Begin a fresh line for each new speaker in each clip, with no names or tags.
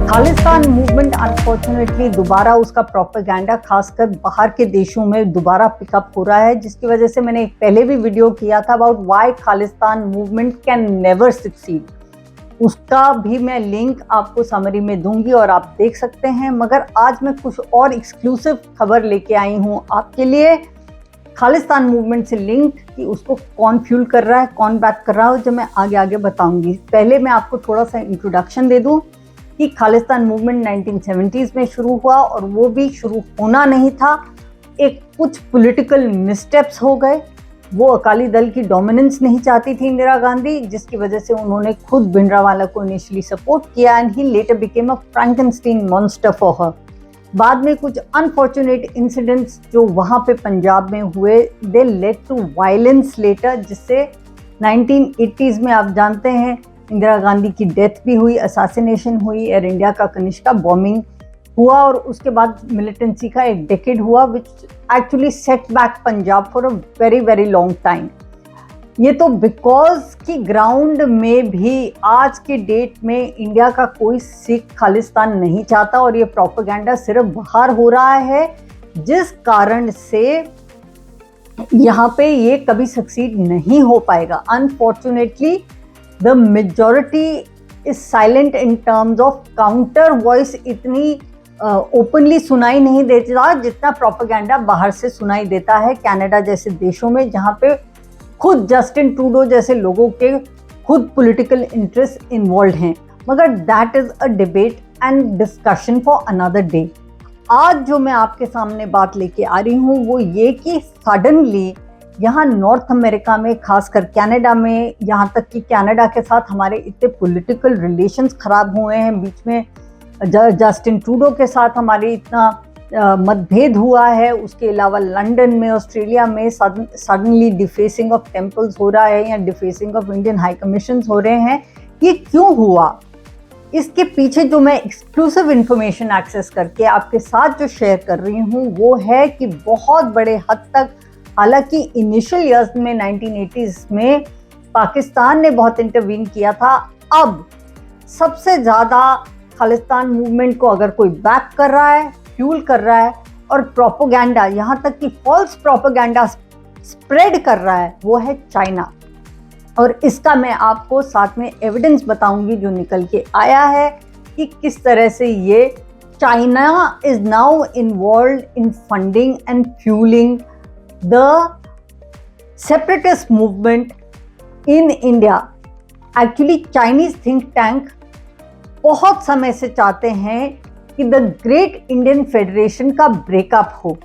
Khalistan movement unfortunately दोबारा उसका propaganda खासकर बाहर के देशों में दोबारा पिकअप हो रहा है, जिसकी वजह से मैंने एक पहले भी वीडियो किया था about why Khalistan movement can never succeed. उसका भी मैं लिंक आपको समरी में दूंगी और आप देख सकते हैं। मगर आज मैं कुछ और एक्सक्लूसिव खबर लेके आई हूँ आपके लिए खालिस्तान मूवमेंट से लिंक, कि उसको कौन फ्यूल कर रहा है, कौन बैक कर रहा है, जो मैं आगे आगे बताऊंगी। पहले मैं आपको थोड़ा सा इंट्रोडक्शन दे दूं कि खालिस्तान मूवमेंट 1970s में शुरू हुआ और वो भी शुरू होना नहीं था, एक कुछ पॉलिटिकल मिसस्टेप्स हो गए। वो अकाली दल की डोमिनेंस नहीं चाहती थी इंदिरा गांधी, जिसकी वजह से उन्होंने खुद भिंडरावाला को इनिशियली सपोर्ट किया and he letter became a फ्रैंकेनस्टीन monster for her. बाद में कुछ अनफॉर्चुनेट इंसिडेंट्स जो वहाँ पे पंजाब में हुए, दे लेड टू वायलेंस लेटर, जिससे 1980s में आप जानते हैं इंदिरा गांधी की डेथ भी हुई, असैसिनेशन हुई, एयर इंडिया का कनिष्का बॉम्बिंग हुआ और उसके बाद मिलिटेंसी का एक डेकेड हुआ which actually set back Punjab for a very very long time. ये तो बिकॉज कि ग्राउंड में भी आज के डेट में इंडिया का कोई सिख खालिस्तान नहीं चाहता और ये प्रोपेगेंडा सिर्फ बाहर हो रहा है, जिस कारण से यहाँ पे ये कभी सक्सीड नहीं हो पाएगा। Unfortunately the majority is silent in terms of counter voice इतनी ओपनली सुनाई नहीं देता जितना प्रोपेगेंडा बाहर से सुनाई देता है कनाडा जैसे देशों में, जहाँ पे खुद जस्टिन ट्रूडो जैसे लोगों के खुद पॉलिटिकल इंटरेस्ट इन्वॉल्व हैं। मगर that is a debate and discussion for another day. आज जो मैं आपके सामने बात लेके आ रही हूँ वो ये कि सडनली यहाँ नॉर्थ अमेरिका में, खासकर कनाडा में, यहाँ तक कि कनाडा के साथ हमारे इतने पॉलिटिकल रिलेशंस खराब हुए हैं, बीच में जस्टिन ट्रूडो के साथ हमारे इतना मतभेद हुआ है। उसके अलावा लंदन में, ऑस्ट्रेलिया में सडनली डिफेसिंग ऑफ टेम्पल्स हो रहा है या डिफेसिंग ऑफ इंडियन हाई कमीशन हो रहे हैं। ये क्यों हुआ? इसके पीछे जो मैं एक्सक्लूसिव इंफॉर्मेशन एक्सेस करके आपके साथ जो शेयर कर रही हूँ वो है कि बहुत बड़े हद तक, हालांकि इनिशियल ईयर्स में 1980s में पाकिस्तान ने बहुत इंटरवीन किया था, अब सबसे ज़्यादा खालिस्तान मूवमेंट को अगर कोई बैक कर रहा है, फ्यूल कर रहा है और प्रोपेगेंडा, यहाँ तक कि फॉल्स प्रोपेगेंडा स्प्रेड कर रहा है, वो है चाइना। और इसका मैं आपको साथ में एविडेंस बताऊंगी जो निकल के आया है कि किस तरह से ये China is now involve in funding and fuelling the separatist movement in India. Actually Chinese think tank बहुत समय से चाहते हैं कि द ग्रेट इंडियन फेडरेशन का ब्रेकअप हो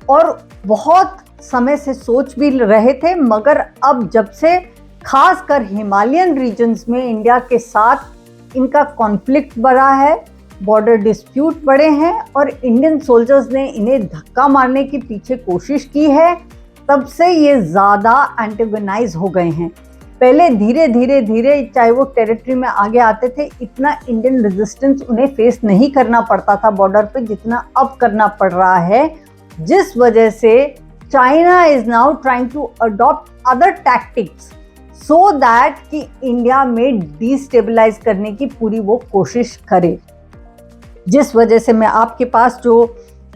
और बहुत समय से सोच भी रहे थे, मगर अब जब से खासकर हिमालयन रीजन्स में इंडिया के साथ इनका कॉन्फ्लिक्ट बढ़ा है, बॉर्डर डिस्प्यूट बढ़े हैं और इंडियन सोल्जर्स ने इन्हें धक्का मारने की पीछे कोशिश की है, तब से ये ज़्यादा एंटेगोनाइज हो गए हैं। पहले धीरे धीरे धीरे चाहे वो टेरिटरी में आगे आते थे, इतना इंडियन रेजिस्टेंस उन्हें फेस नहीं करना पड़ता था बॉर्डर पे जितना अब करना पड़ रहा है, जिस वजह से China is now trying to adopt other tactics so that कि इंडिया में डिस्टेबलाइज करने की पूरी वो कोशिश करे। जिस वजह से मैं आपके पास जो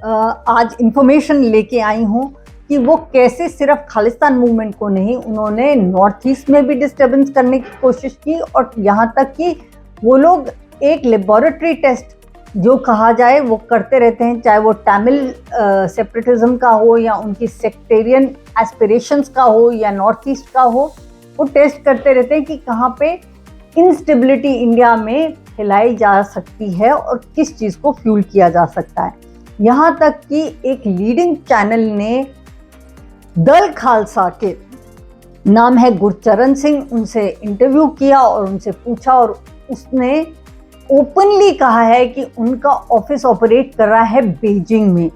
आज इंफॉर्मेशन लेके आई हूँ कि वो कैसे सिर्फ खालिस्तान मूवमेंट को नहीं, उन्होंने नॉर्थ ईस्ट में भी डिस्टर्बेंस करने की कोशिश की और यहाँ तक कि वो लोग एक लेबोरेटरी टेस्ट जो कहा जाए वो करते रहते हैं, चाहे वो तमिल सेपरेटिज्म का हो या उनकी सेक्टेरियन एस्पिरेशंस का हो या नॉर्थ ईस्ट का हो, वो टेस्ट करते रहते हैं कि कहाँ पे इंस्टेबिलिटी इंडिया में फैलाई जा सकती है और किस चीज़ को फ्यूल किया जा सकता है। यहाँ तक कि एक लीडिंग चैनल ने दल खालसा के नाम है गुरचरण सिंह, उनसे इंटरव्यू किया और उनसे पूछा और उसने ओपनली कहा है कि उनका ऑफिस ऑपरेट कर रहा है बीजिंग में।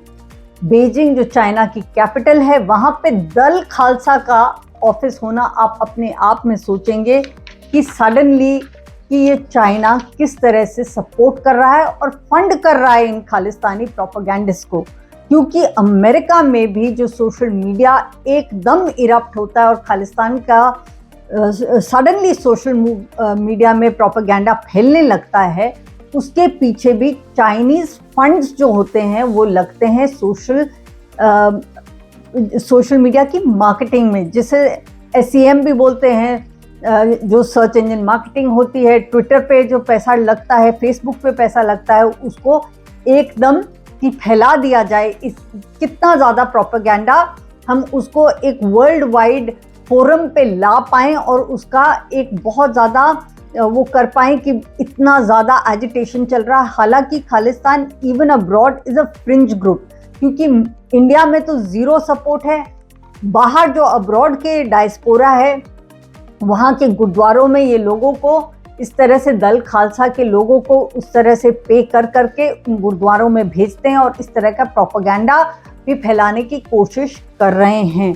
बीजिंग जो चाइना की कैपिटल है, वहाँ पे दल खालसा का ऑफिस होना, आप अपने आप में सोचेंगे कि सडनली कि ये चाइना किस तरह से सपोर्ट कर रहा है और फंड कर रहा है इन खालिस्तानी प्रोपेगेंडिस्ट को। क्योंकि अमेरिका में भी जो सोशल मीडिया एकदम इरप्ट होता है और खालिस्तान का सडनली सोशल मीडिया में प्रोपेगेंडा फैलने लगता है, उसके पीछे भी चाइनीज फंड्स जो होते हैं वो लगते हैं सोशल मीडिया की मार्केटिंग में, जिसे SEM भी बोलते हैं, जो सर्च इंजन मार्केटिंग होती है। ट्विटर पे जो पैसा लगता है, फेसबुक पे पैसा लगता है, उसको एकदम कि फैला दिया जाए। इस कितना ज़्यादा प्रोपेगेंडा हम उसको एक वर्ल्ड वाइड फोरम पे ला पाएँ और उसका एक बहुत ज़्यादा वो कर पाएँ कि इतना ज़्यादा एजिटेशन चल रहा है। हालांकि Khalistan even abroad is a fringe group, क्योंकि इंडिया में तो ज़ीरो सपोर्ट है। बाहर जो अब्रॉड के डायस्पोरा है, वहाँ के गुरुद्वारों में ये लोगों को इस तरह से दल खालसा के लोगों को उस तरह से पे कर करके उन गुरुद्वारों में भेजते हैं और इस तरह का प्रोपेगेंडा भी फैलाने की कोशिश कर रहे हैं।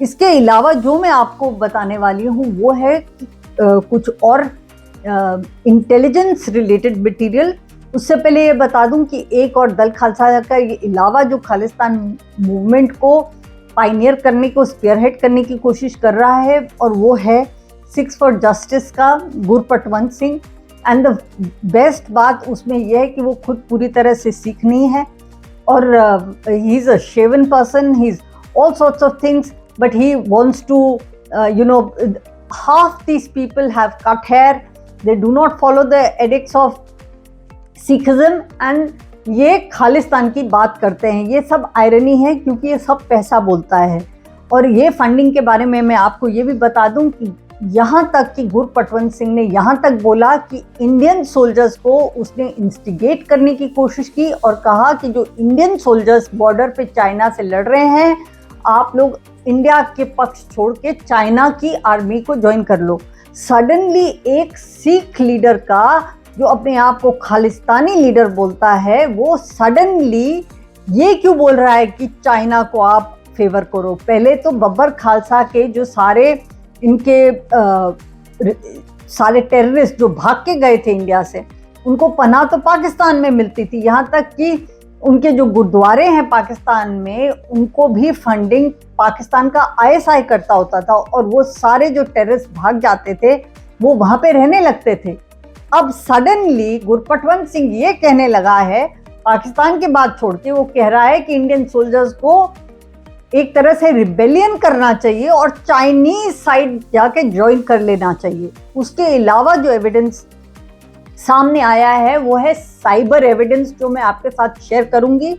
इसके अलावा जो मैं आपको बताने वाली हूँ वो है कुछ और इंटेलिजेंस रिलेटेड मटेरियल। उससे पहले ये बता दूं कि एक और दल खालसा का ये अलावा जो खालिस्तान मूवमेंट को पायनियर करने को, स्पीयरहेड करने की कोशिश कर रहा है, और वो है सिक्स फॉर जस्टिस का गुरपटवंत सिंह। एंड द बेस्ट बात उसमें यह है कि वो खुद पूरी तरह से सिख नहीं है, और he is a shaven person, he is all sorts of things, but he wants to half these people have cut hair, they do not follow the edicts of Sikhism, and ये खालिस्तान की बात करते हैं। ये सब आयरनी है क्योंकि ये सब पैसा बोलता है। और ये फंडिंग के बारे में मैं आपको ये भी बता दूं कि यहाँ तक कि गुरपटवंत सिंह ने यहाँ तक बोला कि इंडियन सोल्जर्स को उसने इंस्टिगेट करने की कोशिश की और कहा कि जो इंडियन सोल्जर्स बॉर्डर पे चाइना से लड़ रहे हैं, आप लोग इंडिया के पक्ष छोड़ के चाइना की आर्मी को ज्वाइन कर लो। सडनली एक सिख लीडर का, जो अपने आप को खालिस्तानी लीडर बोलता है, वो सडनली ये क्यों बोल रहा है कि चाइना को आप फेवर करो। पहले तो बब्बर खालसा के जो सारे इनके सारे टेररिस्ट जो भाग के गए थे इंडिया से, उनको पनाह तो पाकिस्तान में मिलती थी। यहाँ तक कि उनके जो गुरुद्वारे हैं पाकिस्तान में, उनको भी फंडिंग पाकिस्तान का ISI करता होता था, और वो सारे जो टेररिस्ट भाग जाते थे वो वहाँ पे रहने लगते थे। अब सडनली गुरपटवंत सिंह ये कहने लगा है, पाकिस्तान की बात छोड़ के वो कह रहा है कि इंडियन सोल्जर्स को एक तरह से रिबेलियन करना चाहिए और चाइनीज साइड जाके ज्वाइन कर लेना चाहिए। उसके अलावा जो एविडेंस सामने आया है वो है साइबर एविडेंस, जो मैं आपके साथ शेयर करूंगी।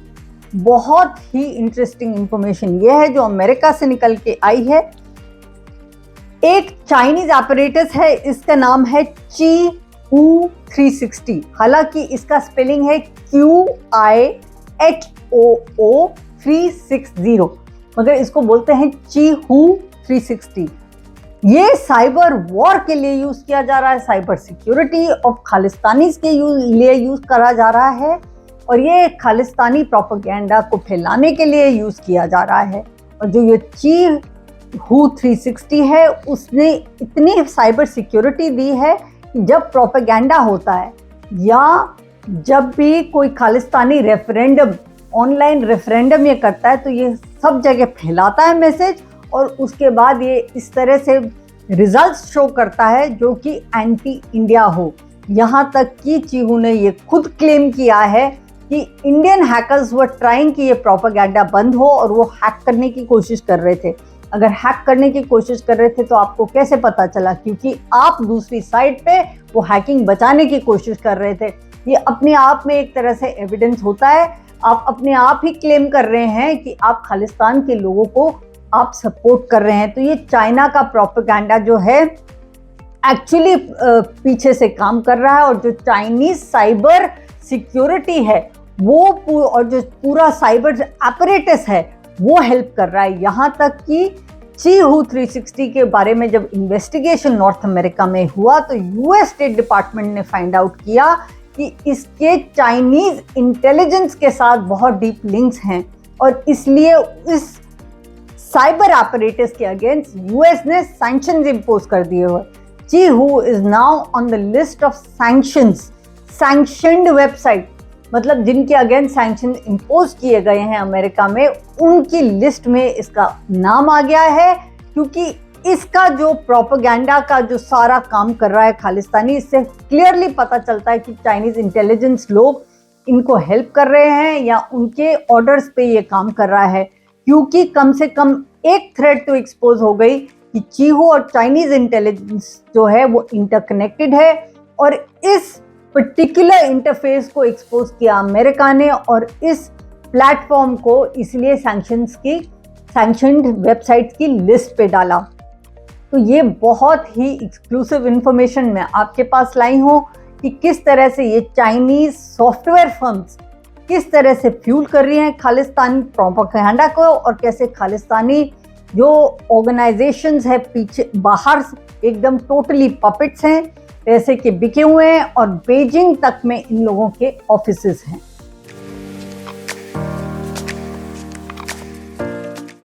बहुत ही इंटरेस्टिंग इंफॉर्मेशन ये है जो अमेरिका से निकल के आई है। एक चाइनीज ऑपरेटस है, इसका नाम है चीहू 360। हालांकि इसका स्पेलिंग है QIHOO 360, मगर इसको बोलते हैं चीहू 360। ये साइबर वॉर के लिए यूज किया जा रहा है, साइबर सिक्योरिटी ऑफ खालिस्तानीज के लिए यूज करा जा रहा है, और ये खालिस्तानी प्रोपेगेंडा को फैलाने के लिए यूज किया जा रहा है। और जो ये चीहू 360 है, उसने इतनी साइबर सिक्योरिटी दी है कि जब प्रोपेगेंडा होता है या जब भी कोई खालिस्तानी रेफरेंडम, ऑनलाइन रेफरेंडम ये करता है, तो ये सब जगह फैलाता है मैसेज, और उसके बाद ये इस तरह से रिजल्ट्स शो करता है जो कि एंटी इंडिया हो। यहाँ तक कि चीहू ने ये खुद क्लेम किया है कि इंडियन हैकर्स वर ट्राइंग कि ये प्रोपेगेंडा बंद हो, और वो हैक करने की कोशिश कर रहे थे। अगर हैक करने की कोशिश कर रहे थे तो आपको कैसे पता चला? क्योंकि आप दूसरी साइड पे वो हैकिंग बचाने की कोशिश कर रहे थे। ये अपने आप में एक तरह से एविडेंस होता है। आप अपने आप ही क्लेम कर रहे हैं कि आप खालिस्तान के लोगों को आप सपोर्ट कर रहे हैं। तो ये चाइना का प्रोपेगेंडा जो है एक्चुअली पीछे से काम कर रहा है, और जो चाइनीज साइबर सिक्योरिटी है वो और जो पूरा साइबर apparatus है वो हेल्प कर रहा है। यहाँ तक कि चीहू 360 के बारे में जब इन्वेस्टिगेशन नॉर्थ अमेरिका में हुआ तो US स्टेट डिपार्टमेंट ने फाइंड आउट किया कि इसके चाइनीज इंटेलिजेंस के साथ बहुत डीप लिंक्स हैं, और इसलिए इस साइबर apparatus के अगेंस्ट US ने सैंक्शंस इम्पोज कर दिए हुए। चीहू is now on the list of sanctioned website, मतलब जिनके अगेंस्ट सैंक्शन इम्पोज किए गए हैं अमेरिका में, उनकी लिस्ट में इसका नाम आ गया है, क्योंकि इसका जो प्रोपेगेंडा का जो सारा काम कर रहा है खालिस्तानी, इससे क्लियरली पता चलता है कि चाइनीज इंटेलिजेंस लोग इनको हेल्प कर रहे हैं या उनके ऑर्डर्स पे ये काम कर रहा है, क्योंकि कम से कम एक थ्रेड तो एक्सपोज हो गई कि चीहू और चाइनीज इंटेलिजेंस जो है वो इंटरकनेक्टेड है, और इस पर्टिकुलर इंटरफेस को एक्सपोज किया अमेरिका ने और इस प्लेटफॉर्म को इसलिए सैंक्शनड वेबसाइट्स की लिस्ट पे डाला। तो ये बहुत ही एक्सक्लूसिव इंफॉर्मेशन मैं आपके पास लाई हूँ कि किस तरह से ये चाइनीज सॉफ्टवेयर फर्म्स किस तरह से फ्यूल कर रही हैं खालिस्तानी प्रोपेगेंडा को, और कैसे खालिस्तानी जो ऑर्गेनाइजेशंस है पीछे बाहर एकदम टोटली पपेट्स हैं, पैसे के बिके हुए हैं, और बीजिंग तक में इन लोगों के ऑफिसेस हैं।